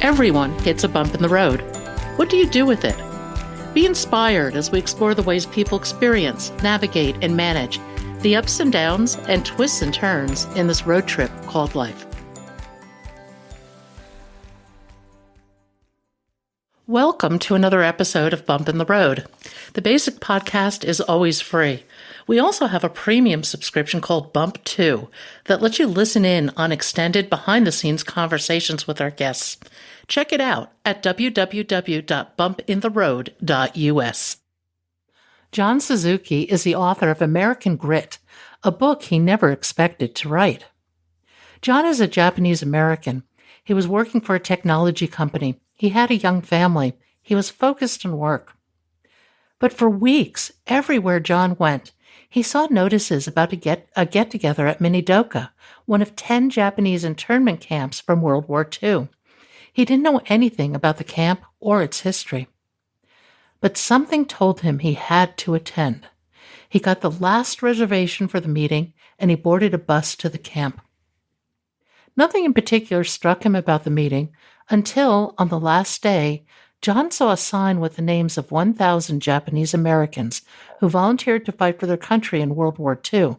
Everyone hits a bump in the road. What do you do with it? Be inspired as we explore the ways people experience, navigate, and manage the ups and downs and twists and turns in this road trip called life. Welcome to another episode of Bump in the Road. The basic podcast is always free. We also have a premium subscription called Bump 2 that lets you listen in on extended behind-the-scenes conversations with our guests. Check it out at www.bumpintheroad.us. John Suzuki is the author of American Grit, a book he never expected to write. John is a Japanese American. He was working for a technology company. He had a young family. He was focused on work. But for weeks, everywhere John went, he saw notices about a get-together at Minidoka, one of 10 Japanese internment camps from World War II. He didn't know anything about the camp or its history. But something told him he had to attend. He got the last reservation for the meeting, and he boarded a bus to the camp. Nothing in particular struck him about the meeting until, on the last day, John saw a sign with the names of 1,000 Japanese Americans who volunteered to fight for their country in World War II,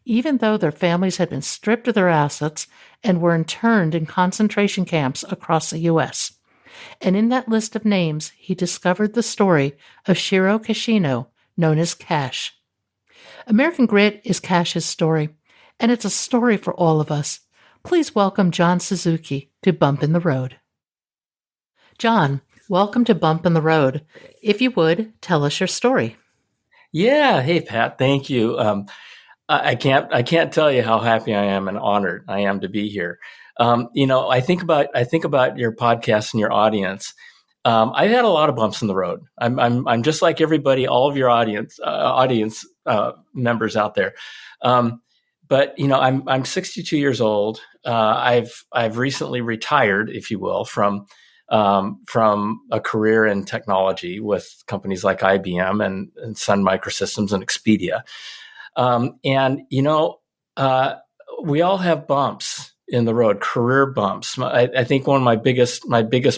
even though their families had been stripped of their assets and were interned in concentration camps across the U.S. And in that list of names, he discovered the story of Shiro Kashino, known as Cash. American Grit is Cash's story, and it's a story for all of us. Please welcome John Suzuki to Bump in the Road. John, welcome to Bump in the Road. If you would, tell us your story. Yeah. Hey, Pat. Thank you. I can't tell you how happy I am and honored I am to be here. I think about your podcast and your audience. I've had a lot of bumps in the road. I'm just like everybody, all of your audience members out there. But I'm 62 years old. I've recently retired, if you will, from a career in technology with companies like IBM and Sun Microsystems and Expedia. We all have bumps in the road, career bumps. I think one of my biggest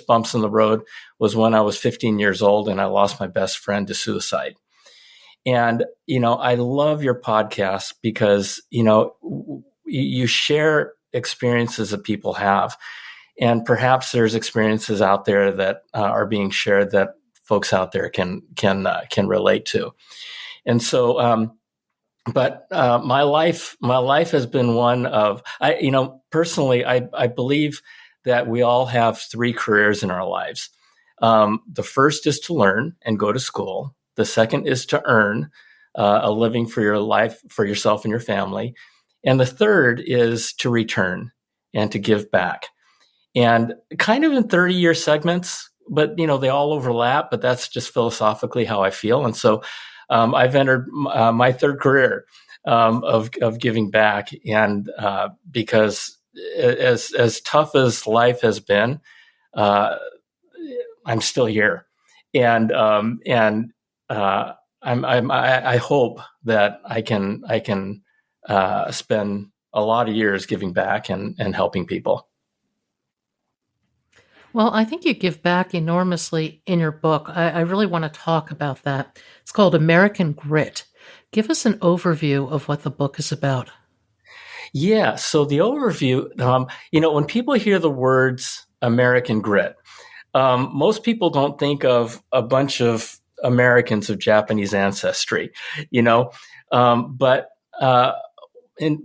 bumps in the road was when I was 15 years old and I lost my best friend to suicide. And, I love your podcast because, you share experiences that people have. And perhaps there's experiences out there that are being shared that folks out there can relate to. And so, my life has been one of, personally, I believe that we all have three careers in our lives. The first is to learn and go to school. The second is to earn a living for your life, for yourself and your family. And the third is to return and to give back. And kind of in 30-year segments, but, they all overlap, but that's just philosophically how I feel. And so I've entered my third career of giving back. And because as tough as life has been, I'm still here. And I hope that I can spend a lot of years giving back and helping people. Well, I think you give back enormously in your book. I really want to talk about that. It's called American Grit. Give us an overview of what the book is about. Yeah. So the overview, when people hear the words American Grit, most people don't think of a bunch of Americans of Japanese ancestry, but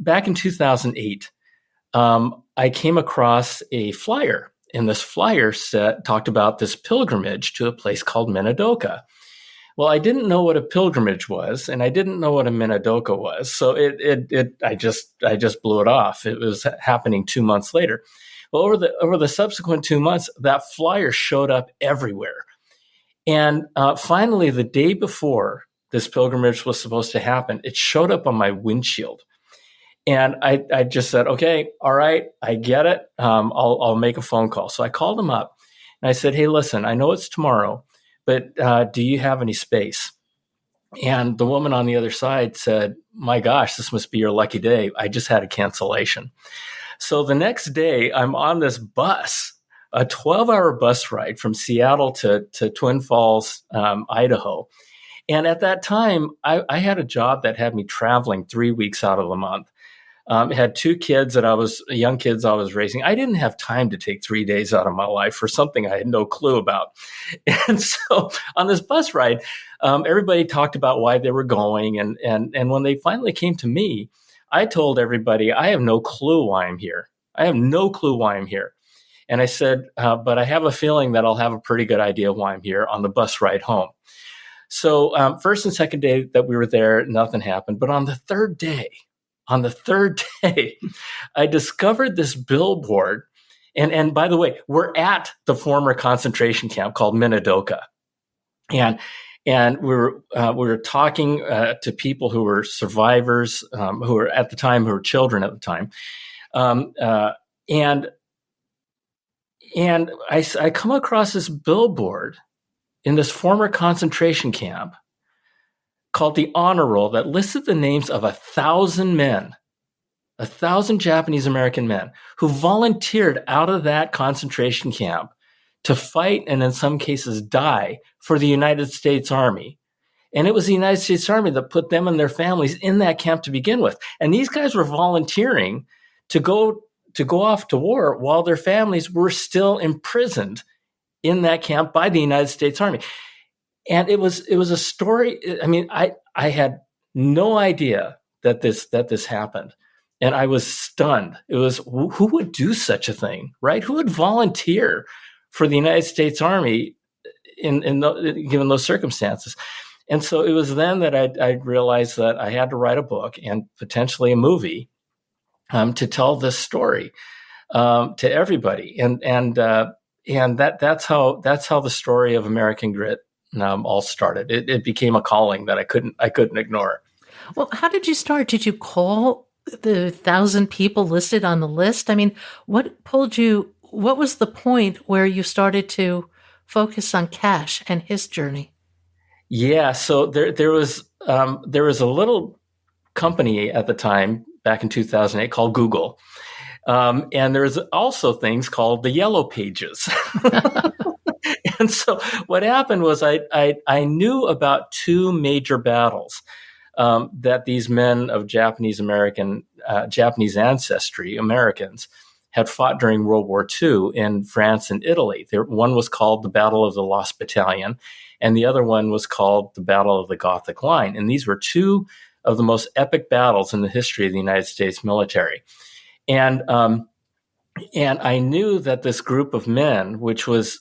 back in 2008, I came across a flyer. And this flyer talked about this pilgrimage to a place called Minidoka. Well, I didn't know what a pilgrimage was, and I didn't know what a Minidoka was. So I just blew it off. It was happening 2 months later. Well, over the subsequent 2 months, that flyer showed up everywhere. And finally, the day before this pilgrimage was supposed to happen, it showed up on my windshield. And I just said, okay, all right, I get it. I'll make a phone call. So I called him up and I said, hey, listen, I know it's tomorrow, but do you have any space? And the woman on the other side said, my gosh, this must be your lucky day. I just had a cancellation. So the next day I'm on this bus a 12-hour bus ride from Seattle to Twin Falls, Idaho. And at that time, I had a job that had me traveling 3 weeks out of the month. Had two kids young kids I was raising. I didn't have time to take 3 days out of my life for something I had no clue about. And so on this bus ride, everybody talked about why they were going. And when they finally came to me, I told everybody, I have no clue why I'm here. I have no clue why I'm here. And I said, but I have a feeling that I'll have a pretty good idea why I'm here on the bus ride home. So first and second day that we were there, nothing happened. But on the third day, I discovered this billboard. And by the way, we're at the former concentration camp called Minidoka. And we were talking to people who were survivors, who were children at the time. And I come across this billboard in this former concentration camp called the Honor Roll that listed the names of 1,000 men, 1,000 Japanese American men who volunteered out of that concentration camp to fight and in some cases die for the United States Army. And it was the United States Army that put them and their families in that camp to begin with. And these guys were volunteering to go off to war while their families were still imprisoned in that camp by the United States Army. And it was a story. I mean, I had no idea that this happened. And I was stunned. It was, who would do such a thing, right? Who would volunteer for the United States Army given those circumstances? And so it was then that I realized that I had to write a book and potentially a movie to tell this story to everybody. And that's how the story of American Grit all started. It became a calling that I couldn't ignore. Well, how did you start? Did you call the 1,000 people listed on the list? I mean, what pulled you? What was the point where you started to focus on Cash and his journey? Yeah, so there was a little company at the time back in 2008 called Google. And there's also things called the Yellow Pages. And so what happened was I knew about two major battles that these men of Japanese ancestry, Americans, had fought during World War II in France and Italy. One was called the Battle of the Lost Battalion, and the other one was called the Battle of the Gothic Line. And these were two of the most epic battles in the history of the United States military. And I knew that this group of men, which was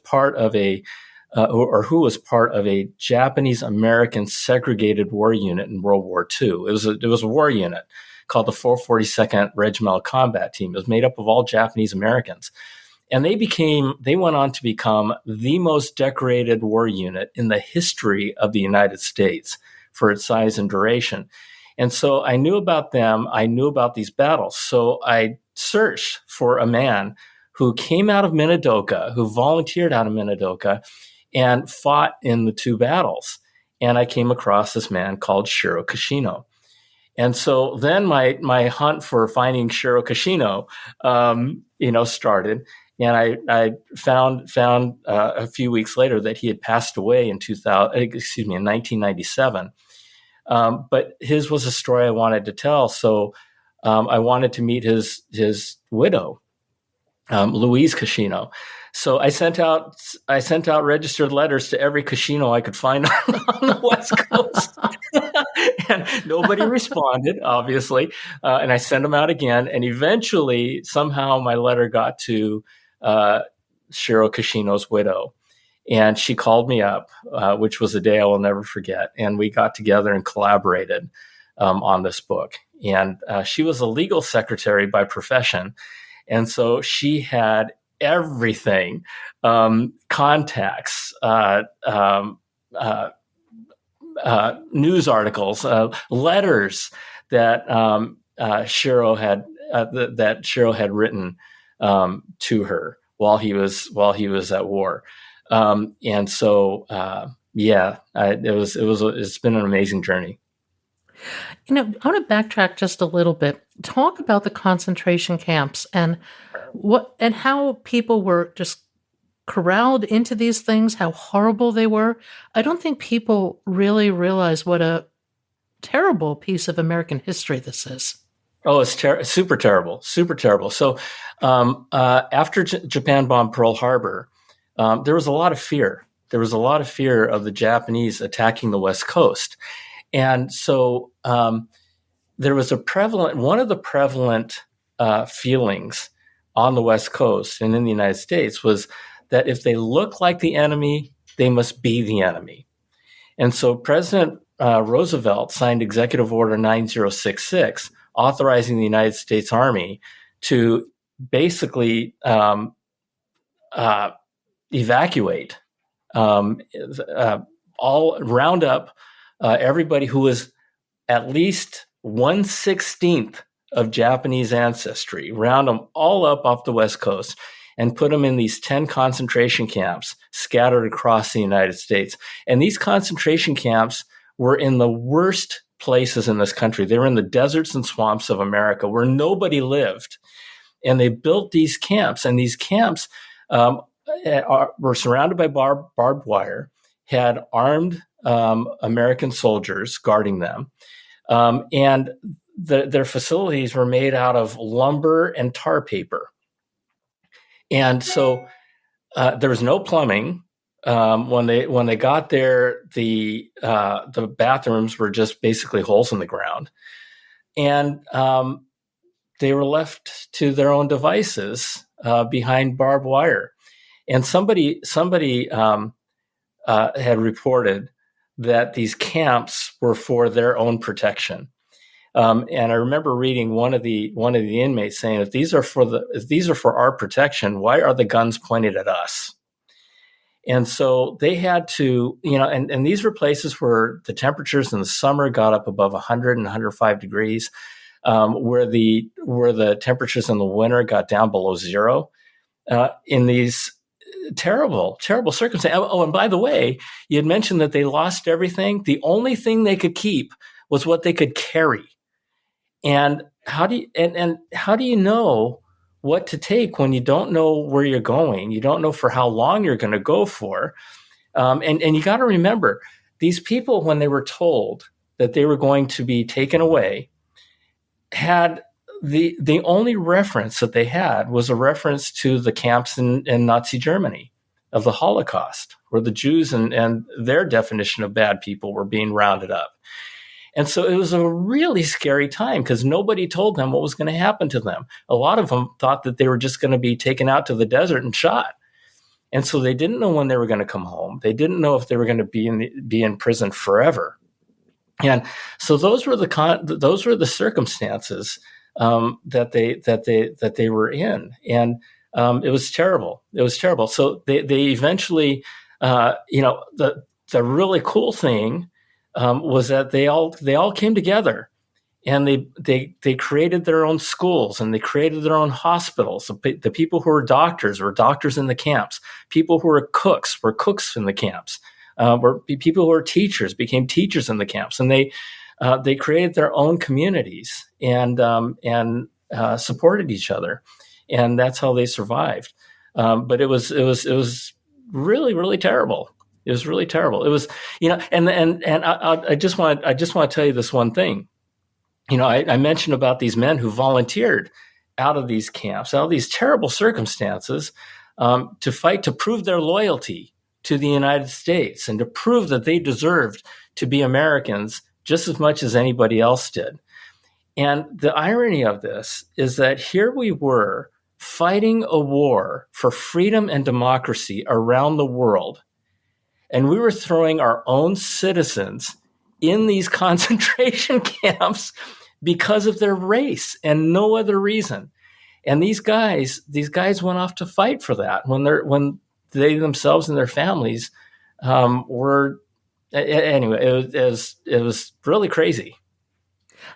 part of who was part of a Japanese American segregated war unit in World War II. It was a war unit called the 442nd Regimental Combat Team. It was made up of all Japanese Americans, and they went on to become the most decorated war unit in the history of the United States for its size and duration. And so I knew about them. I knew about these battles. So I searched for a man who came out of Minidoka, who volunteered out of Minidoka and fought in the two battles. And I came across this man called Shiro Kishino. And so then my hunt for finding Shiro Kishino, started. And I found a few weeks later that he had passed away in 1997. But his was a story I wanted to tell. So I wanted to meet his widow, Louise Kishino. So I sent out registered letters to every Kishino I could find on the West Coast, and nobody responded, obviously. And I sent them out again, and eventually, somehow, my letter got to Shiro Kishino's widow, and she called me up, which was a day I will never forget, and we got together and collaborated on this book. And she was a legal secretary by profession, and so she had everything, contacts, news articles, letters that Shiro had written to her while he was at war, and so it's been an amazing journey. I want to backtrack just a little bit. Talk about the concentration camps and how people were just corralled into these things, how horrible they were. I don't think people really realize what a terrible piece of American history this is. Oh, it's super terrible, super terrible. So after Japan bombed Pearl Harbor, there was a lot of fear. There was a lot of fear of the Japanese attacking the West Coast. And so there was one of the prevalent feelings on the West Coast and in the United States was that if they look like the enemy, they must be the enemy. And so President Roosevelt signed Executive Order 9066, authorizing the United States Army to basically evacuate, round up everybody who was at least 1/16 of Japanese ancestry, round them all up off the West Coast and put them in these 10 concentration camps scattered across the United States. And these concentration camps were in the worst places in this country. They were in the deserts and swamps of America where nobody lived. And they built these camps, and these camps were surrounded by barbed wire, had armed American soldiers guarding them. And their facilities were made out of lumber and tar paper. And so there was no plumbing. When they got there, the bathrooms were just basically holes in the ground, and they were left to their own devices behind barbed wire. And somebody had reported that these camps were for their own protection. And I remember reading one of the inmates saying, if these are for our protection, why are the guns pointed at us? And so they had to, and these were places where the temperatures in the summer got up above 100 and 105 degrees, where the temperatures in the winter got down below zero, in these terrible, terrible circumstances. Oh, and by the way, you had mentioned that they lost everything. The only thing they could keep was what they could carry. And how do you know what to take when you don't know where you're going? You don't know for how long you're going to go for. And you got to remember, these people, when they were told that they were going to be taken away, had the only reference that they had was a reference to the camps in Nazi Germany of the Holocaust, where the Jews and their definition of bad people were being rounded up. And so it was a really scary time because nobody told them what was going to happen to them. A lot of them thought that they were just going to be taken out to the desert and shot. And so they didn't know when they were going to come home. They didn't know if they were going to be in prison forever. And so those were the circumstances that they were in. And it was terrible. It was terrible. So they eventually, the really cool thing was that they all came together, and they created their own schools, and they created their own hospitals. The people who were doctors in the camps. People who were cooks in the camps. People who were teachers became teachers in the camps, and they created their own communities and supported each other, and that's how they survived. But it was really, really terrible. It was really terrible. It was, and I just want to tell you this one thing. I mentioned about these men who volunteered out of these camps, out of these terrible circumstances, to fight to prove their loyalty to the United States and to prove that they deserved to be Americans just as much as anybody else did. And the irony of this is that here we were fighting a war for freedom and democracy around the world, and we were throwing our own citizens in these concentration camps because of their race and no other reason. And these guys went off to fight for that when they themselves and their families were. Anyway, it was really crazy.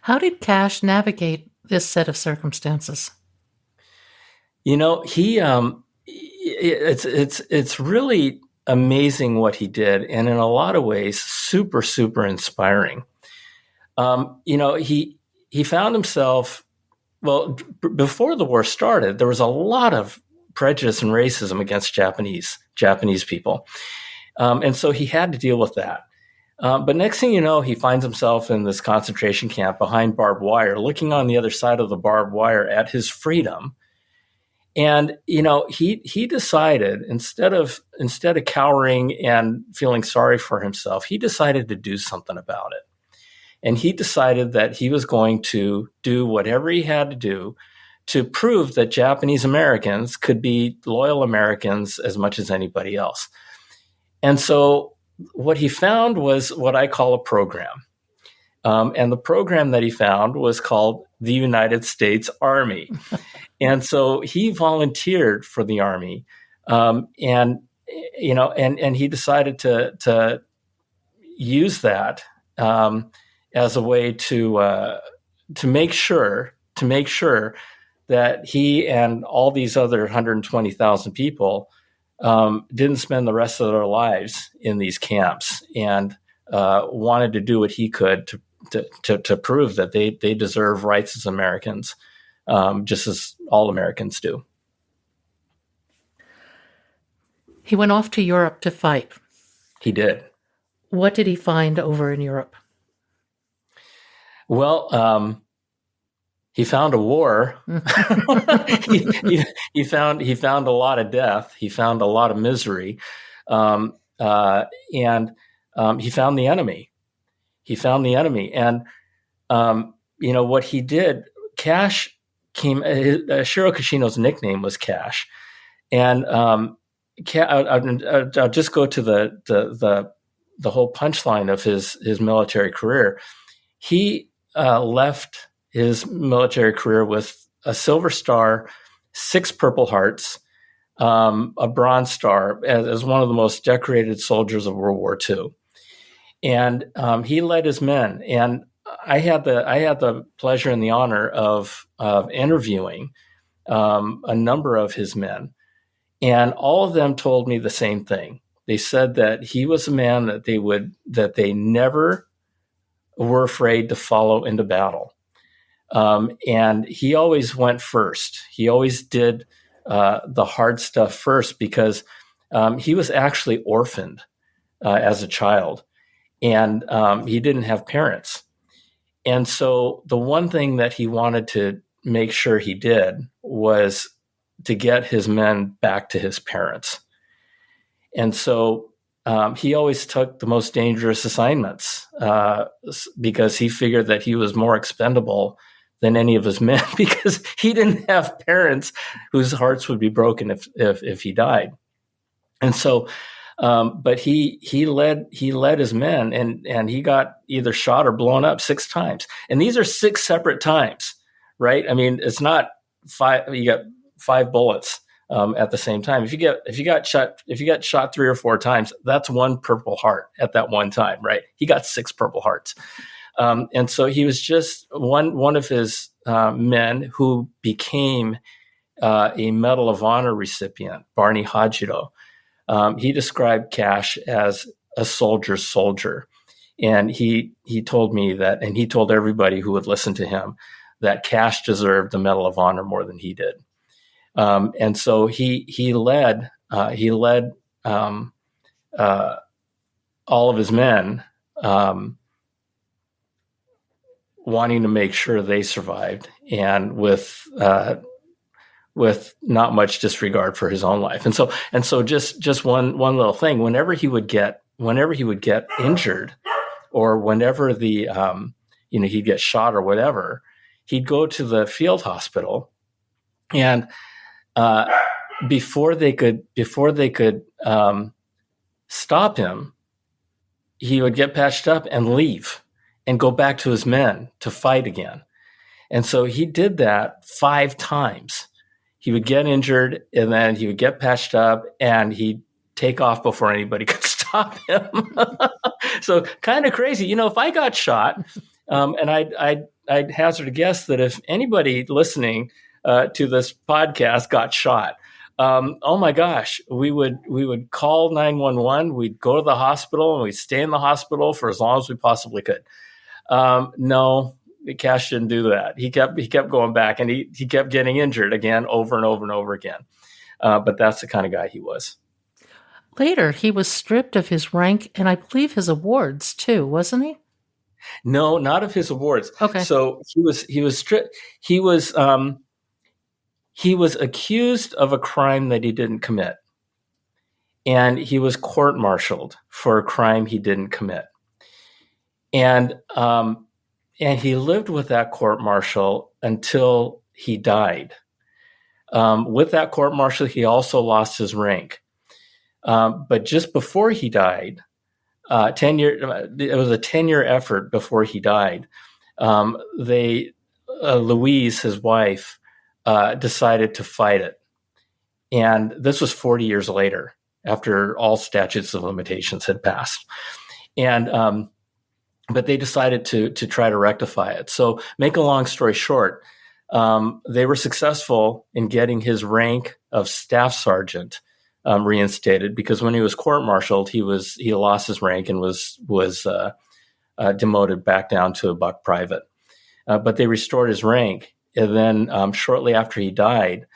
How did Cash navigate this set of circumstances? It's really amazing what he did, and in a lot of ways, super, super inspiring. He found himself. Well, before the war started, there was a lot of prejudice and racism against Japanese people, and so he had to deal with that. But next thing you know, he finds himself in this concentration camp behind barbed wire, looking on the other side of the barbed wire at his freedom. And he decided instead of cowering and feeling sorry for himself, he decided to do something about it. And he decided that he was going to do whatever he had to do to prove that Japanese Americans could be loyal Americans as much as anybody else. And so what he found was what I call a program. And the program that he found was called the United States Army. And so he volunteered for the Army. And he decided to use that as a way to make sure that he and all these other 120,000 people didn't spend the rest of their lives in these camps, and wanted to do what he could to prove that they deserve rights as Americans, just as all Americans do. He went off to Europe to fight. He did. What did he find over in Europe? Well, he found a war. he found a lot of death. He found a lot of misery, and he found the enemy. And what he did. Cash came. Shiro Kishino's nickname was Cash, and I'll just go to the whole punchline of his military career. He left his military career with a Silver Star, 6 Purple Hearts, a Bronze Star, as one of the most decorated soldiers of World War II. And he led his men. And I had the pleasure and the honor of interviewing a number of his men. And all of them told me the same thing. They said that he was a man that they never were afraid to follow into battle. And he always went first. He always did the hard stuff first because he was actually orphaned as a child, and he didn't have parents. And so the one thing that he wanted to make sure he did was to get his men back to his parents. And so he always took the most dangerous assignments because he figured that he was more expendable than any of his men because he didn't have parents whose hearts would be broken if he died. And so, but he led his men, and he got either shot or blown up 6 times. And these are 6 separate times, right? I mean, it's not 5. You got 5 bullets at the same time. If you got shot 3 or 4 times, that's 1 Purple Heart at that one time, right? He got 6 Purple Hearts. And so he was just one of his men who became a Medal of Honor recipient, Barney Hajiro. He described Cash as a soldier's soldier. And he told me that, and he told everybody who would listen to him, that Cash deserved the Medal of Honor more than he did. And so he led all of his men, wanting to make sure they survived, and with not much disregard for his own life. And so just one little thing, whenever he would get injured, or whenever he'd get shot or whatever, he'd go to the field hospital, and before they could stop him, he would get patched up and leave and go back to his men to fight again. And so he did that 5 times. He would get injured, and then he would get patched up, and he'd take off before anybody could stop him. So kind of crazy. If I got shot, and I'd hazard a guess that if anybody listening to this podcast got shot, oh my gosh, we would call 911. We'd go to the hospital, and we'd stay in the hospital for as long as we possibly could. No, Cash didn't do that. He kept going back, and he kept getting injured again over and over and over again. But that's the kind of guy he was. Later, he was stripped of his rank and I believe his awards too, wasn't he? No, not of his awards. Okay. So he was stripped. He was accused of a crime that he didn't commit, and he was court-martialed for a crime he didn't commit. And he lived with that court-martial until he died. With that court-martial, he also lost his rank. But just before he died, it was a 10-year effort before he died. Louise, his wife, decided to fight it. And this was 40 years later, after all statutes of limitations had passed. And but they decided to try to rectify it. So, make a long story short, they were successful in getting his rank of staff sergeant reinstated, because when he was court-martialed, he lost his rank and was demoted back down to a buck private. But they restored his rank, and then shortly after he died,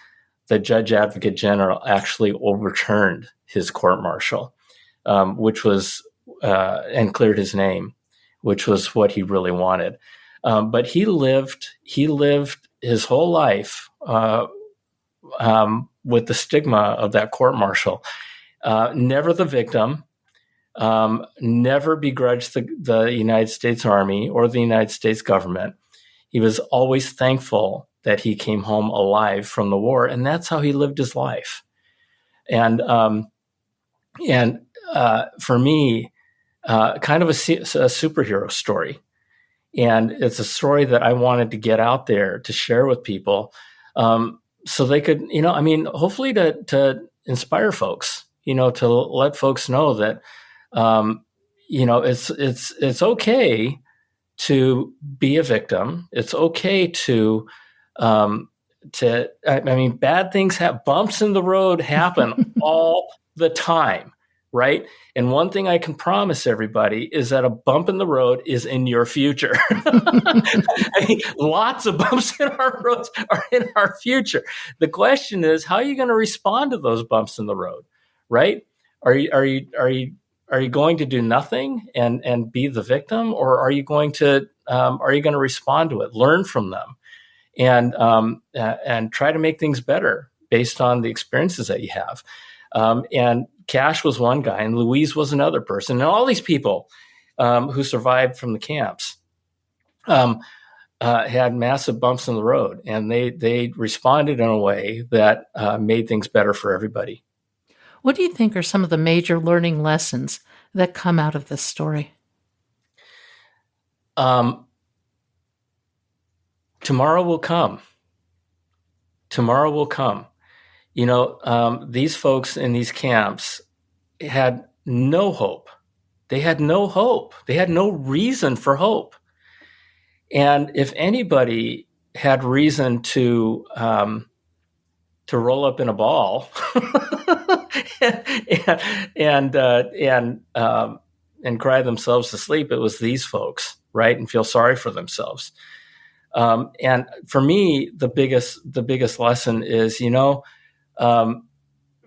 the Judge Advocate General actually overturned his court-martial, which was and cleared his name, which was what he really wanted. But he lived his whole life with the stigma of that court-martial. Never the victim, never begrudged the United States Army or the United States government. He was always thankful that he came home alive from the war, and that's how he lived his life. And for me, kind of a superhero story. And it's a story that I wanted to get out there to share with people, so they could, hopefully to inspire folks, to let folks know that, it's okay to be a victim. It's okay to bad things bumps in the road happen all the time. Right. And one thing I can promise everybody is that a bump in the road is in your future. Lots of bumps in our roads are in our future. The question is, how are you going to respond to those bumps in the road? Right. Are you going to do nothing and be the victim, or are you going to respond to it, learn from them, and try to make things better based on the experiences that you have? And Cash was one guy, and Louise was another person, and all these people who survived from the camps had massive bumps in the road, and they responded in a way that made things better for everybody. What do you think are some of the major learning lessons that come out of this story? Tomorrow will come. Tomorrow will come. These folks in these camps had no hope. They had no hope. They had no reason for hope. And if anybody had reason to roll up in a ball and cry themselves to sleep, it was these folks, right? And feel sorry for themselves. And for me, the biggest lesson is,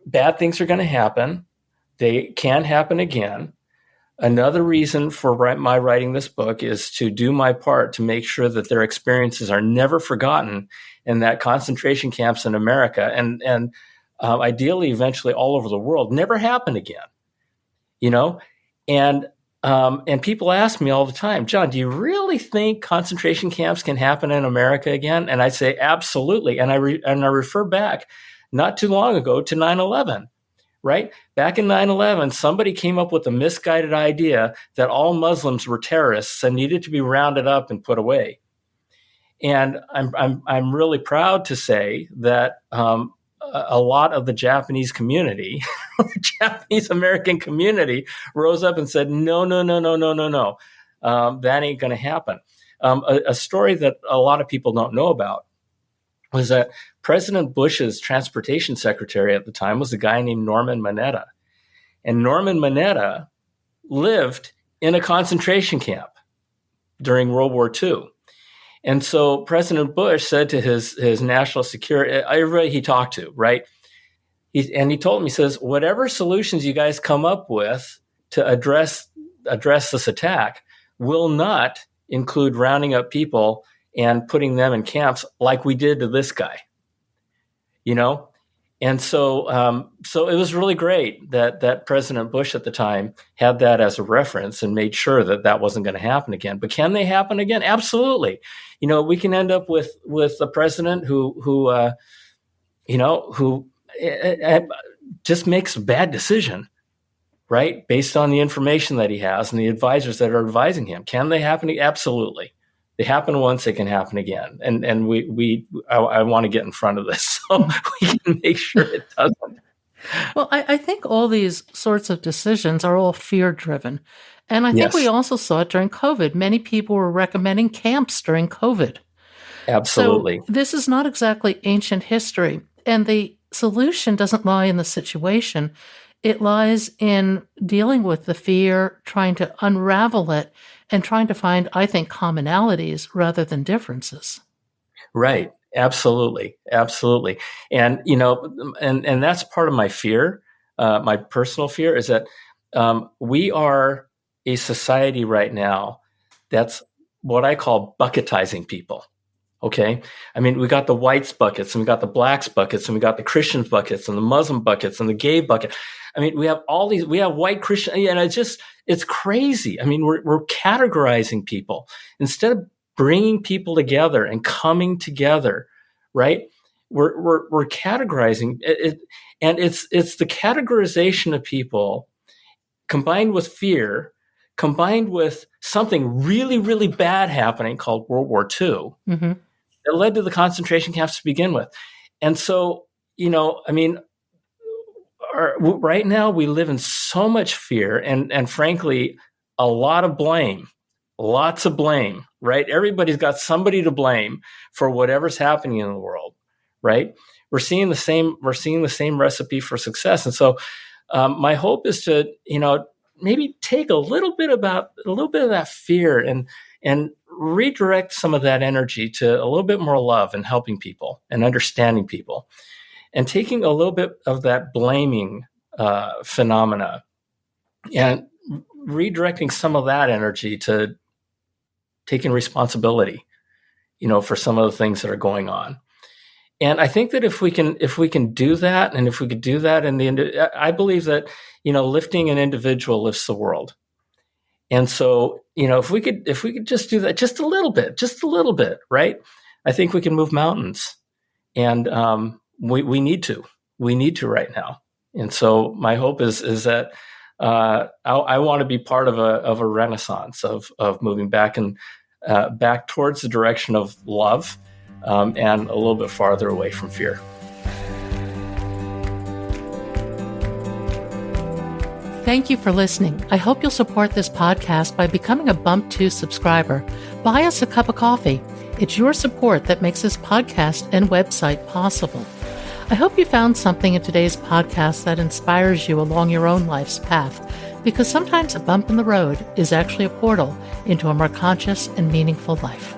bad things are going to happen. They can happen again. Another reason for my writing this book is to do my part to make sure that their experiences are never forgotten, and that concentration camps in America and ideally eventually all over the world never happen again. And people ask me all the time, John, do you really think concentration camps can happen in America again? And I say, absolutely. And I refer back not too long ago to 9/11, right? Back in 9/11, somebody came up with a misguided idea that all Muslims were terrorists and needed to be rounded up and put away. And I'm really proud to say that a lot of the Japanese community, the Japanese American community, rose up and said, no, that ain't going to happen. A story that a lot of people don't know about was that President Bush's transportation secretary at the time was a guy named Norman Mineta. And Norman Mineta lived in a concentration camp during World War II. And so President Bush said to his national security, everybody he talked to, right? He told him, he says, whatever solutions you guys come up with to address this attack will not include rounding up people and putting them in camps like we did to this guy, you know? And so so it was really great that President Bush at the time had that as a reference and made sure that wasn't going to happen again. But can they happen again? Absolutely. You know, we can end up with a president who just makes a bad decision, right? Based on the information that he has and the advisors that are advising him. Can they happen? Absolutely. They happen once, they can happen again. And I want to get in front of this so we can make sure it doesn't. Well, I think all these sorts of decisions are all fear-driven. And I think we also saw it during COVID. Many people were recommending camps during COVID. Absolutely. So this is not exactly ancient history. And the solution doesn't lie in the situation. It lies in dealing with the fear, trying to unravel it, and trying to find, I think, commonalities rather than differences. Right. Absolutely. Absolutely. And, you know, and that's part of my fear, my personal fear is that we are a society right now that's what I call bucketizing people. Okay. I mean, we got the whites buckets and we got the blacks buckets and we got the Christians buckets and the Muslim buckets and the gay bucket. I mean, we have all these, we have white Christian, and it's crazy. I mean, we're categorizing people instead of bringing people together and coming together, right? We're categorizing it, and it's the categorization of people combined with fear, combined with something really, really bad happening called World War II. Mm-hmm. That led to the concentration camps to begin with. And so, you know, I mean, right now we live in so much fear and frankly, a lot of blame, lots of blame, right? Everybody's got somebody to blame for whatever's happening in the world, right? We're seeing the same recipe for success. And so my hope is to, you know, maybe take a little bit of that fear and redirect some of that energy to a little bit more love and helping people and understanding people, and taking a little bit of that blaming phenomena and redirecting some of that energy to taking responsibility, you know, for some of the things that are going on. And I think that if we can do that, and if we could do that I believe that, you know, lifting an individual lifts the world. And so, you know, if we could just do that just a little bit, right? I think we can move mountains. And we need to right now. And so my hope is that I want to be part of a renaissance of moving back and back towards the direction of love, and a little bit farther away from fear. Thank you for listening. I hope you'll support this podcast by becoming a Bump 2 subscriber. Buy us a cup of coffee. It's your support that makes this podcast and website possible. I hope you found something in today's podcast that inspires you along your own life's path, because sometimes a bump in the road is actually a portal into a more conscious and meaningful life.